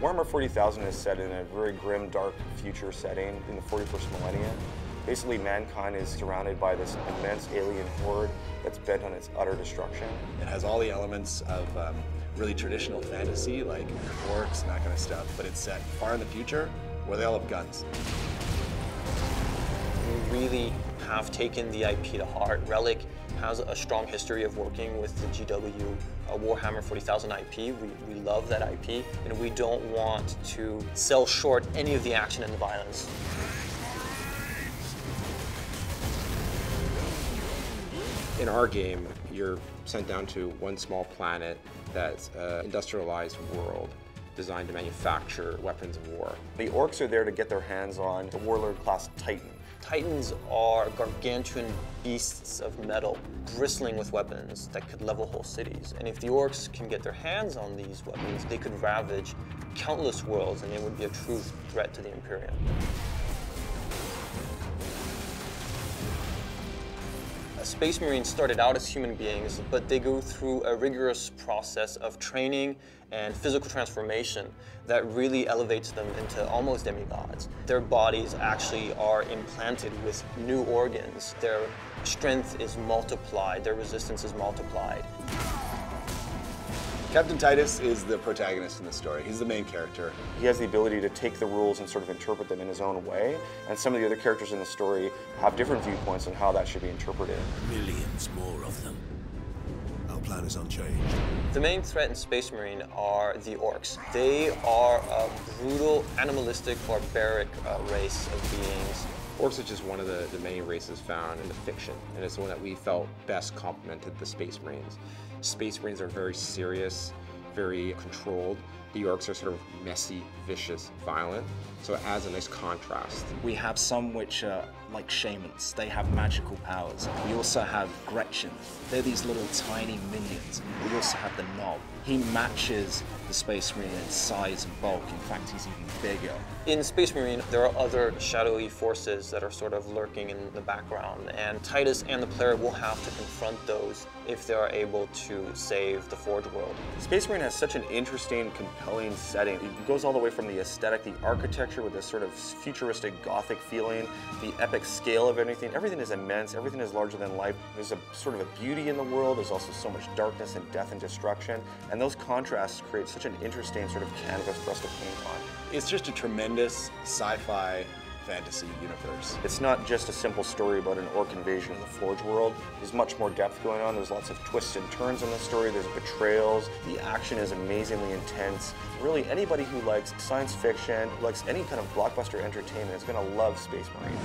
Warhammer 40,000 is set in a very grim, dark future setting in the 41st millennia. Basically, mankind is surrounded by this immense alien horde that's bent on its utter destruction. It has all the elements of really traditional fantasy, like orcs and that kind of stuff, but it's set far in the future where they all have guns. We really have taken the IP to heart. Relic has a strong history of working with the GW Warhammer 40,000 IP. We love that IP, and we don't want to sell short any of the action and the violence. In our game, you're sent down to one small planet that's an industrialized world designed to manufacture weapons of war. The orcs are there to get their hands on the Warlord-class Titan. Titans are gargantuan beasts of metal, bristling with weapons that could level whole cities. And if the orcs can get their hands on these weapons, they could ravage countless worlds, and they would be a true threat to the Imperium. Space Marines started out as human beings, but they go through a rigorous process of training and physical transformation that really elevates them into almost demigods. Their bodies actually are implanted with new organs. Their strength is multiplied, their resistance is multiplied. Captain Titus is the protagonist in the story. He's the main character. He has the ability to take the rules and sort of interpret them in his own way, and some of the other characters in the story have different viewpoints on how that should be interpreted. Millions more of them. Our plan is unchanged. The main threat in Space Marine are the orcs. They are a brutal, animalistic, barbaric race of beings. Orcs is just one of the many races found in the fiction, and it's the one that we felt best complemented the Space Marines. Space Marines are very serious, very controlled. The orcs are sort of messy, vicious, violent, so it adds a nice contrast. We have some which are like shamans. They have magical powers. We also have Gretchen. They're these little tiny minions. We also have the Knob. He matches the Space Marine in size and bulk. In fact, he's even bigger. In Space Marine, there are other shadowy forces that are sort of lurking in the background, and Titus and the player will have to confront those if they are able to save the Forge world. Space Marine has such an interesting, compelling setting. It goes all the way from the aesthetic, the architecture with this sort of futuristic Gothic feeling, the epic scale of everything. Everything is immense, everything is larger than life. There's a sort of a beauty in the world, there's also so much darkness and death and destruction, and those contrasts create such an interesting sort of canvas for us to paint on. It's just a tremendous sci-fi fantasy universe. It's not just a simple story about an orc invasion in the Forge world. There's much more depth going on. There's lots of twists and turns in the story. There's betrayals. The action is amazingly intense. Really, anybody who likes science fiction, who likes any kind of blockbuster entertainment is going to love Space Marine.